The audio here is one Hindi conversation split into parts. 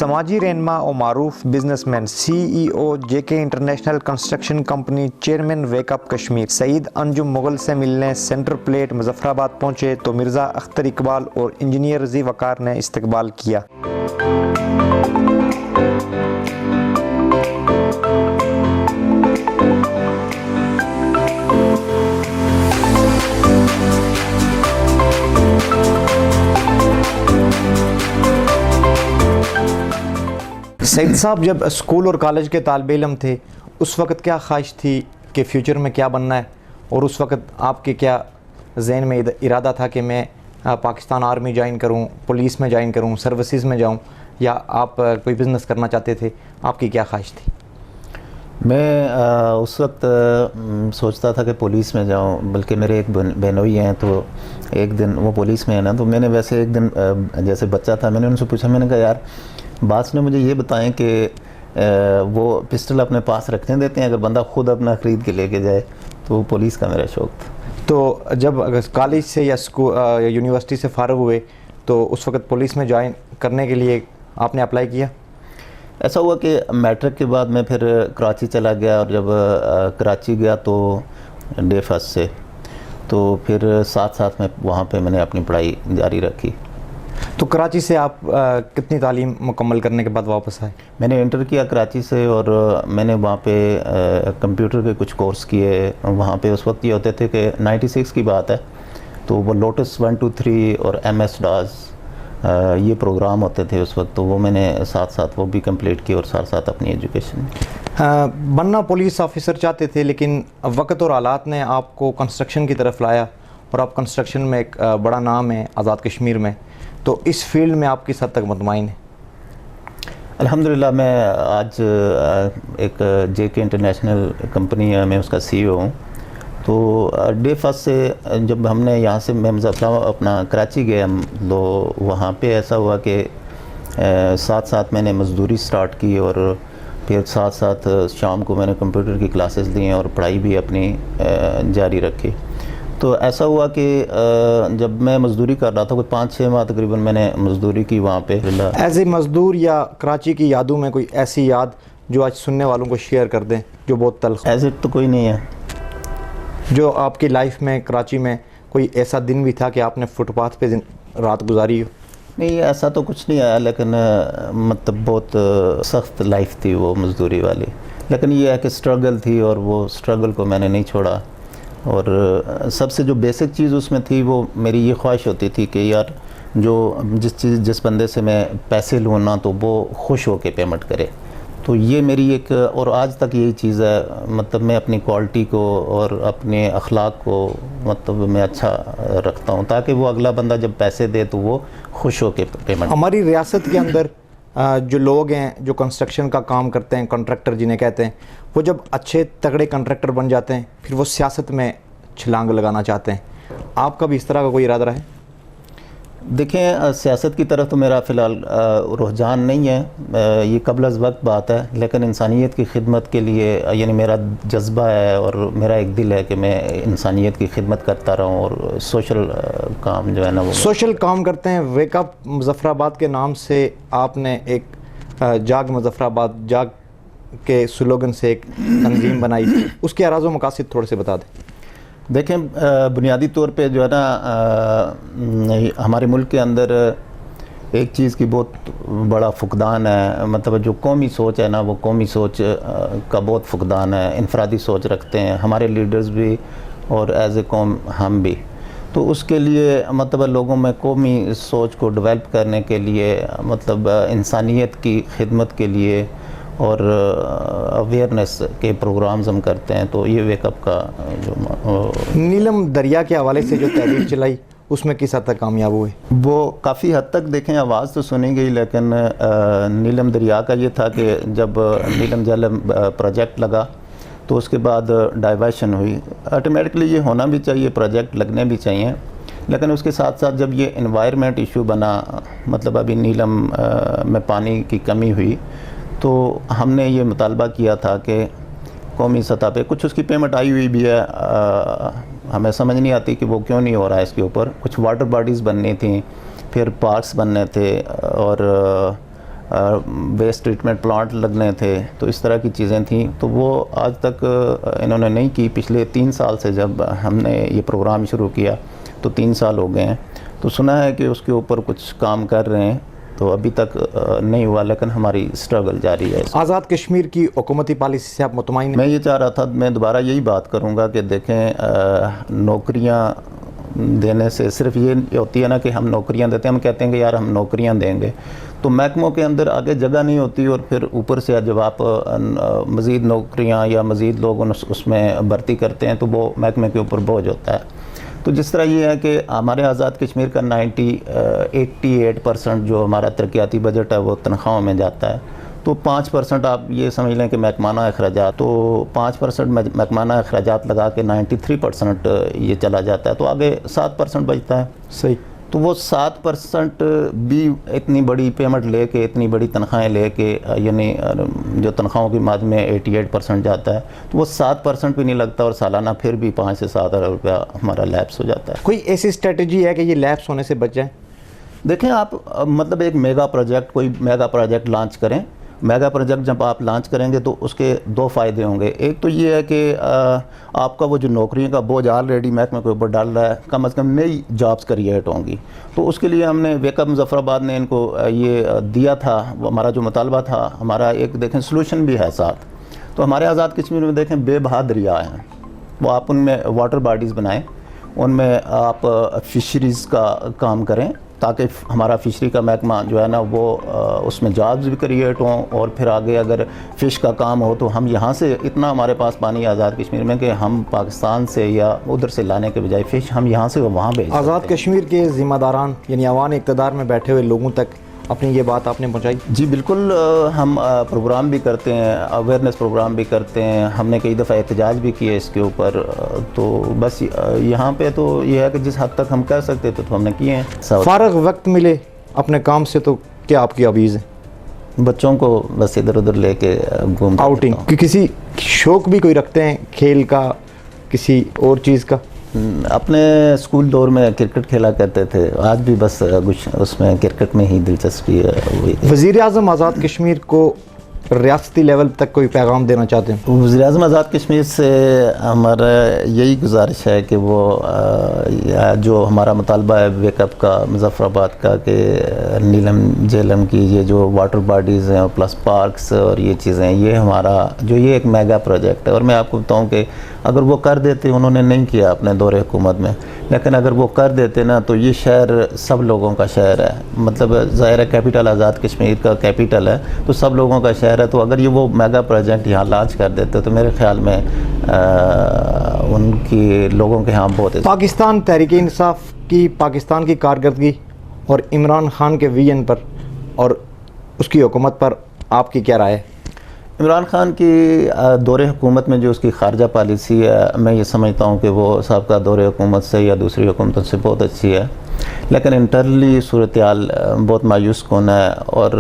समाजी रहनमा और मारूफ businessman CEO JK international construction company chairman wake up Kashmir Saeed Anjum Mughal से मिलने सेंटर प्लेट मुजफ्फराबाद पहुंचे तो मिर्ज़ा अख्तर इकबाल और इंजीनियर रज़ी वकार ने इस्तकबाल किया। सईद साहब जब स्कूल और कॉलेज के तालिबे इल्म थे उस वक़्त क्या ख्वाहिश थी कि फ़्यूचर में क्या बनना है, और उस वक़्त आपके क्या जहन में इरादा था कि मैं पाकिस्तान आर्मी ज्वाइन करूं, पुलिस में ज्वाइन करूं, सर्विसेज में जाऊं, या आप कोई बिज़नेस करना चाहते थे? आपकी क्या ख्वाहिश थी? मैं उस वक्त सोचता था कि पुलिस में जाऊं, बल्कि मेरे एक बहनोई हैं तो एक दिन वो पुलिस में है ना, तो मैंने वैसे एक दिन जैसे बच्चा था मैंने उनसे पूछा, मैंने कहा यार बास ने मुझे ये बताएं कि वो पिस्टल अपने पास रखने देते हैं अगर बंदा खुद अपना ख़रीद के लेके जाए, तो वो पुलिस का मेरा शौक़ था। तो जब कॉलेज से या स्कूल यूनिवर्सिटी से फ़ारिग हुए तो उस वक़्त पुलिस में ज्वाइन करने के लिए आपने अप्लाई किया? ऐसा हुआ कि मैट्रिक के बाद मैं फिर कराची चला गया, और जब कराची गया तो डे फर्स्ट से, तो फिर साथ साथ में वहाँ पे मैंने अपनी पढ़ाई जारी रखी। तो कराची से आप कितनी तालीम मुकम्मल करने के बाद वापस आए? मैंने इंटर किया कराची से, और मैंने वहाँ पे कंप्यूटर के कुछ कोर्स किए। वहाँ पे उस वक्त ये होते थे कि 96 की बात है, तो वो लोटस 1 2 3 और MS DOS ये प्रोग्राम होते थे उस वक्त, तो वो मैंने साथ साथ वो भी कंप्लीट किया और साथ साथ अपनी एजुकेशन। बनना पुलिस ऑफिसर चाहते थे, लेकिन वक्त और हालात ने आपको कंस्ट्रक्शन की तरफ लाया, और आप कंस्ट्रक्शन में एक बड़ा नाम है आज़ाद कश्मीर में, तो इस फील्ड में आप किस हद तक मुतमईन हैं? अल्हम्दुलिल्लाह मैं आज एक JK इंटरनेशनल कंपनी है, मैं उसका CEO हूँ। तो डे फर्स्ट से जब हमने यहाँ से मैं मुजफ्फराबाद अपना कराची गए हम, तो वहाँ पे ऐसा हुआ कि साथ साथ मैंने मज़दूरी स्टार्ट की, और फिर साथ साथ शाम को मैंने कंप्यूटर की क्लासेस दी और पढ़ाई भी अपनी जारी रखी। तो ऐसा हुआ कि जब मैं मज़दूरी कर रहा था, कोई 5-6 माह तकरीबन मैंने मज़दूरी की वहाँ पे। एज ए मज़दूर या कराची की यादों में कोई ऐसी याद जो आज सुनने वालों को शेयर कर दें जो बहुत तल्ख़? ऐसे तो कोई नहीं है। जो आपकी लाइफ में कराची में कोई ऐसा दिन भी था कि आपने फुटपाथ पे रात गुजारी हो? नहीं, ऐसा तो कुछ नहीं आया, लेकिन मतलब बहुत सख्त लाइफ थी वो मज़दूरी वाली, लेकिन ये है कि स्ट्रगल थी, और वो स्ट्रगल को मैंने नहीं छोड़ा। और सबसे जो बेसिक चीज़ उसमें थी, वो मेरी ये ख्वाहिश होती थी कि यार जिस बंदे से मैं पैसे लूँ ना, तो वो खुश हो के पेमेंट करे। तो ये मेरी एक, और आज तक यही चीज़ है, मतलब मैं अपनी क्वालिटी को और अपने अखलाक को मतलब मैं अच्छा रखता हूँ, ताकि वो अगला बंदा जब पैसे दे तो वो खुश हो के पेमेंट। हमारी रियासत के अंदर जो लोग हैं जो कंस्ट्रक्शन का काम करते हैं, कॉन्ट्रैक्टर जिन्हें कहते हैं, वो जब अच्छे तगड़े कॉन्ट्रैक्टर बन जाते हैं फिर वो सियासत में छलांग लगाना चाहते हैं। आपका भी इस तरह का कोई इरादा रहा है? देखें, सियासत की तरफ तो मेरा फ़िलहाल रुझान नहीं है, ये कबल अज़ वक्त बात है, लेकिन इंसानियत की खिदमत के लिए यानी मेरा जज्बा है और मेरा एक दिल है कि मैं इंसानियत की खिदमत करता रहूँ, और सोशल काम जो है ना वो सोशल काम करते हैं। वेकअप मुजफ्फराबाद के नाम से आपने एक जाग मुजफ्फराबाद जाग के स्लोगन से एक तंजीम बनाई, उसके अराज़ व मकासिद थोड़े से बता दें। देखें, बुनियादी तौर पे जो है ना हमारे मुल्क के अंदर एक चीज़ की बहुत बड़ा फुकदान है, मतलब जो कौमी सोच है ना, वो कौमी सोच का बहुत फुकदान है। इनफरादी सोच रखते हैं हमारे लीडर्स भी और एज ए कौम हम भी। तो उसके लिए मतलब लोगों में कौमी सोच को डेवलप करने के लिए, मतलब इंसानियत की खिदमत के लिए और अवेयरनेस के प्रोग्राम्स हम करते हैं। तो ये वेकअप का जो नीलम दरिया के हवाले से जो तहरीक चलाई उसमें किस हद तक कामयाब हुए? वो काफ़ी हद तक देखें आवाज़ तो सुनी गई, लेकिन नीलम दरिया का ये था कि जब नीलम जलम प्रोजेक्ट लगा तो उसके बाद डाइवर्शन हुई। ऑटोमेटिकली ये होना भी चाहिए, प्रोजेक्ट लगने भी चाहिए, लेकिन उसके साथ साथ जब ये एनवायरनमेंट इशू बना, मतलब अभी नीलम में पानी की कमी हुई, तो हमने ये मुतालबा किया था कि कौमी सतह पे कुछ उसकी पेमेंट आई हुई भी है, हमें समझ नहीं आती कि वो क्यों नहीं हो रहा है इसके ऊपर। कुछ वाटर बॉडीज़ बननी थी, फिर पार्क्स बनने थे, और वेस्ट ट्रीटमेंट प्लांट लगने थे, तो इस तरह की चीज़ें थी। तो वो आज तक इन्होंने नहीं की। पिछले 3 साल से जब हमने ये प्रोग्राम शुरू किया तो 3 साल हो गए हैं। तो सुना है कि उसके ऊपर कुछ काम कर रहे हैं, तो अभी तक नहीं हुआ, लेकिन हमारी स्ट्रगल जारी है। आज़ाद कश्मीर की हुकूमती पॉलिसी से आप मुतमईन हैं? मैं ये चाह रहा था, मैं दोबारा यही बात करूँगा कि देखें, नौकरियाँ देने से सिर्फ ये होती है ना कि हम नौकरियां देते हैं, हम कहते हैं कि यार हम नौकरियां देंगे, तो महकमों के अंदर आगे जगह नहीं होती, और फिर ऊपर से जब आप मज़ीद नौकरियां या मज़ीद लोग उसमें भर्ती करते हैं तो वो महकमे के ऊपर बोझ होता है। तो जिस तरह ये है कि हमारे आज़ाद कश्मीर का 88% जो हमारा तरक्याती बजट है वो तनख्वाहों में जाता है। तो 5% आप ये समझ लें कि महकमाना अखराजात, तो 5% महकमाना अखराजात लगा के 93% ये चला जाता है, तो आगे 7% बचता है। सही। तो वो 7% भी इतनी बड़ी पेमेंट लेके, इतनी बड़ी तनख्वाहें लेके, यानी जो तनख्वाहों की माद में 88% जाता है, तो वो 7% भी नहीं लगता, और सालाना फिर भी 5 से 7 हज़ार रुपया हमारा लैप्स हो जाता है। कोई ऐसी स्ट्रेटजी है कि ये लैप्स होने से बच जाए? देखें आप, मतलब एक कोई मेगा प्रोजेक्ट लॉन्च करें। मेगा प्रोजेक्ट जब आप लॉन्च करेंगे तो उसके 2 फ़ायदे होंगे। एक तो ये है कि आपका वो जो नौकरियों का बोझ ऑलरेडी महकमे के ऊपर डाल रहा है, कम से कम नई जॉब्स क्रिएट होंगी। तो उसके लिए हमने वेकअप मुजफ्फराबाद ने इनको ये दिया था, वो हमारा जो मुतालबा था, हमारा एक देखें सोल्यूशन भी है साथ। तो हमारे आज़ाद कश्मीर में देखें बेबहा दरिया हैं, वो आप उनमें वाटर बॉडीज़ बनाएँ, उनमें आप फ़िशरीज़ का काम करें, ताकि हमारा फ़िशरी का महकमा जो है ना वो उसमें जॉब्स भी क्रिएट हों, और फिर आगे अगर फ़िश का काम हो तो हम यहाँ से, इतना हमारे पास पानी आज़ाद कश्मीर में कि हम पाकिस्तान से या उधर से लाने के बजाय फ़िश हम यहाँ से वहाँ भेज। आज़ाद कश्मीर के ज़िम्मेदारान यानी अवान इक़्तिदार में बैठे हुए लोगों तक अपनी ये बात आपने पहुँचाई? जी बिल्कुल, हम प्रोग्राम भी करते हैं, अवेयरनेस प्रोग्राम भी करते हैं, हमने कई दफ़ा एहतजाज भी किए इसके ऊपर। तो बस यहाँ पे तो ये है कि जिस हद तक हम कर सकते थे तो हमने किए हैं। फ़ारग वक्त मिले अपने काम से तो क्या आपकी हॉबीज़ है? बच्चों को बस इधर उधर लेके घूम, आउटिंग कि किसी शौक़ भी कोई रखते हैं, खेल का, किसी और चीज़ का? अपने स्कूल दौर में क्रिकेट खेला करते थे, आज भी बस कुछ उसमें क्रिकेट में ही दिलचस्पी है। वज़ीर आज़म आज़ाद कश्मीर को रियासती लेवल तक कोई पैगाम देना चाहते हैं? वज़ीर आज़म आज़ाद कश्मीर से हमारा यही गुजारिश है कि वो जो हमारा मुतालबा है वेकअप का, मुजफ्फराबाद का, कि नीलम झेलम की ये जो वाटर बॉडीज़ हैं प्लस पार्क्स और ये चीज़ें, ये हमारा जो ये एक मेगा प्रोजेक्ट है। और मैं आपको बताऊं कि अगर वो कर देते, उन्होंने नहीं किया अपने दौरे हुकूमत में, लेकिन अगर वो कर देते ना तो ये शहर सब लोगों का शहर है। मतलब ज़ाहिर है कैपिटल आज़ाद कश्मीर का कैपिटल है, तो सब लोगों का शहर है। तो अगर ये वो मेगा प्रोजेक्ट यहाँ लॉन्च कर देते तो मेरे ख्याल में उनकी लोगों के यहाँ बहुत। पाकिस्तान तहरीक इंसाफ की पाकिस्तान की कारकर्दगी और इमरान खान के विजन पर और उसकी हुकूमत पर आपकी क्या राय है? इमरान खान की दौरे हुकूमत में जो उसकी खारजा पॉलिसी है, मैं ये समझता हूँ कि वो साहब दौरे हुकूमत से या दूसरी हुकूमतों से बहुत अच्छी है, लेकिन इंटरनली सूरत हाल बहुत मायूस कौन है। और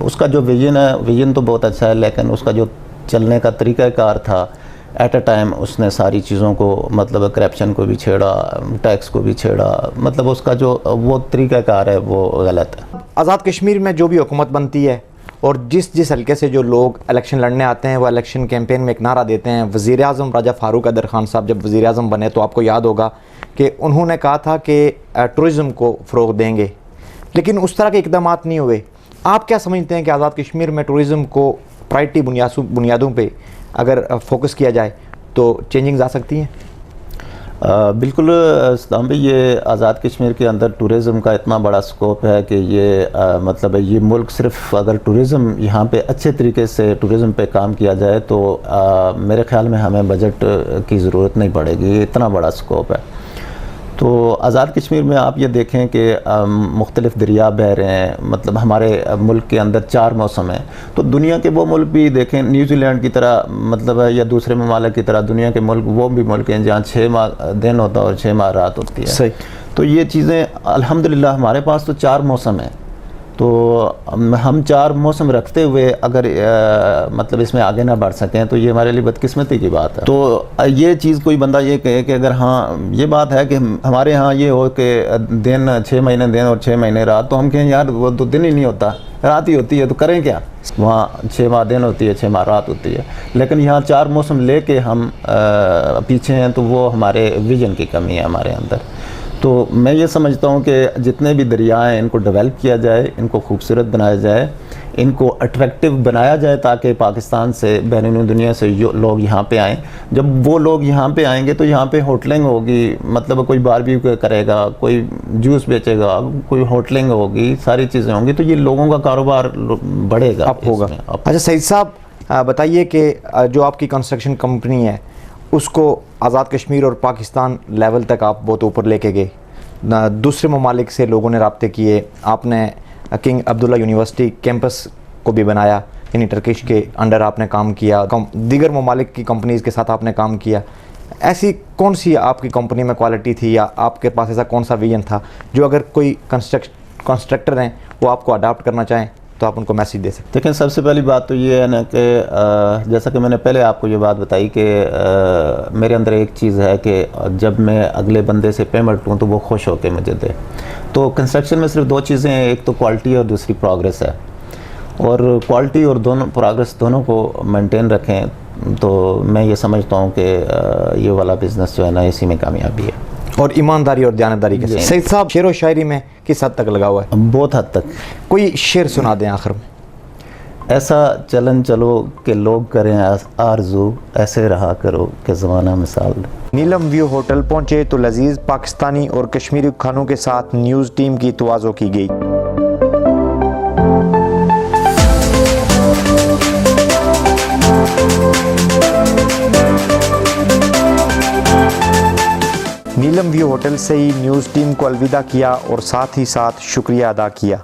उसका जो विजन है, विजन तो बहुत अच्छा है, लेकिन उसका जो चलने का तरीक़ाकार था, एट अ टाइम उसने सारी चीज़ों को, मतलब करप्शन को भी छेड़ा, टैक्स को भी छेड़ा, मतलब उसका जो वो तरीक़ाकार है वो गलत है। आज़ाद कश्मीर में जो भी हुकूमत बनती है और जिस हल्के से जो लोग इलेक्शन लड़ने आते हैं वो इलेक्शन कैंपेन में एक नारा देते हैं। वज़ीर आज़म राजा फ़ारूक अदर ख़ान साहब जब वज़ीर आज़म बने तो आपको याद होगा कि उन्होंने कहा था कि टूरिज़म को फ़रोग़ देंगे, लेकिन उस तरह के इक़दाम नहीं हुए। आप क्या समझते हैं कि आज़ाद कश्मीर में टूरिज़म को प्रायरिटी बुनियादों पर अगर फोकस किया जाए तो चेंजिंग्स आ सकती हैं? बिल्कुल सदाम भाई, ये आज़ाद कश्मीर के अंदर टूरिज़म का इतना बड़ा स्कोप है कि ये मतलब ये मुल्क सिर्फ अगर टूरिज़म यहाँ पे अच्छे तरीके से टूरिज़म पे काम किया जाए तो मेरे ख्याल में हमें बजट की ज़रूरत नहीं पड़ेगी, ये इतना बड़ा स्कोप है। तो आज़ाद कश्मीर में आप ये देखें कि मुख्तलिफ़ दरिया बह रहे हैं, मतलब हमारे मुल्क के अंदर 4 मौसम हैं। तो दुनिया के वो मुल्क भी देखें, न्यूजीलैंड की तरह, मतलब या दूसरे ममालिक की तरह दुनिया के मुल्क वो भी मुल्क हैं जहाँ 6 माह दिन होता है और 6 माह रात होती है। सही। तो ये चीज़ें अल्हम्दुलिल्लाह हमारे पास तो 4 मौसम हैं, तो हम 4 मौसम रखते हुए अगर मतलब इसमें आगे ना बढ़ सकें तो ये हमारे लिए बदकिस्मती की बात है। तो ये चीज़ कोई बंदा ये कहे कि अगर हाँ ये बात है कि हमारे यहाँ ये हो कि दिन 6 महीने दिन और 6 महीने रात, तो हम कहें यार वो तो दिन ही नहीं होता, रात ही होती है, तो करें क्या। वहाँ 6 माह दिन होती है, 6 माह रात होती है, लेकिन यहाँ 4 मौसम लेके हम पीछे हैं, तो वो हमारे विजन की कमी है हमारे अंदर। तो मैं ये समझता हूँ कि जितने भी दरिया हैं इनको डेवलप किया जाए, इनको खूबसूरत बनाया जाए, इनको अट्रैक्टिव बनाया जाए, ताकि पाकिस्तान से बैरून दुनिया से जो लोग यहाँ पे आएँ। जब वो लोग यहाँ पे आएंगे तो यहाँ पे होटलिंग होगी, मतलब कोई बारबेक्यू करेगा, कोई जूस बेचेगा, कोई होटलिंग होगी, सारी चीज़ें होंगी, तो ये लोगों का कारोबार बढ़ेगा, अप होगा। अच्छा सईद साहब बताइए कि जो आपकी कंस्ट्रक्शन कंपनी है उसको आज़ाद कश्मीर और पाकिस्तान लेवल तक आप बहुत ऊपर लेके गए, दूसरे ममालिक से लोगों ने राब्ते किए, आपने किंग अब्दुल्ला यूनिवर्सिटी कैंपस को भी बनाया, यानी टर्किश के अंडर आपने काम किया, दीगर ममालिक की कंपनीज़ के साथ आपने काम किया। ऐसी कौन सी आपकी कंपनी में क्वालिटी थी या आपके पास ऐसा कौन सा विजन था जो अगर कोई कंस्ट्रक्टर हैं वो आपको अडाप्ट करना चाहें तो आप उनको मैसेज दे सकते? देखिए, सबसे पहली बात तो ये है ना कि जैसा कि मैंने पहले आपको ये बात बताई कि मेरे अंदर एक चीज़ है कि जब मैं अगले बंदे से पेमेंट लूँ तो वो खुश होकर मुझे दे। तो कंस्ट्रक्शन में सिर्फ 2 चीज़ें हैं, एक तो क्वालिटी और दूसरी प्रोग्रेस है, और क्वालिटी और प्रोग्रेस दोनों को मेंटेन रखें तो मैं ये समझता हूँ कि ये वाला बिज़नेस जो है ना इसी में कामयाबी है, और ईमानदारी और दयानतदारी के साथ। सईद साहब शेर व शायरी में किस हद तक लगा हुआ है? बहुत हद तक। कोई शेर सुना दें आखिर में। ऐसा चलन चलो कि लोग करें आरज़ू, ऐसे रहा करो कि ज़माना मिसाल दे। नीलम व्यू होटल पहुंचे तो लजीज पाकिस्तानी और कश्मीरी खानों के साथ न्यूज़ टीम की तवाज़ो की गई। नीलम व्यू होटल से ही न्यूज़ टीम को अलविदा किया और साथ ही साथ शुक्रिया अदा किया।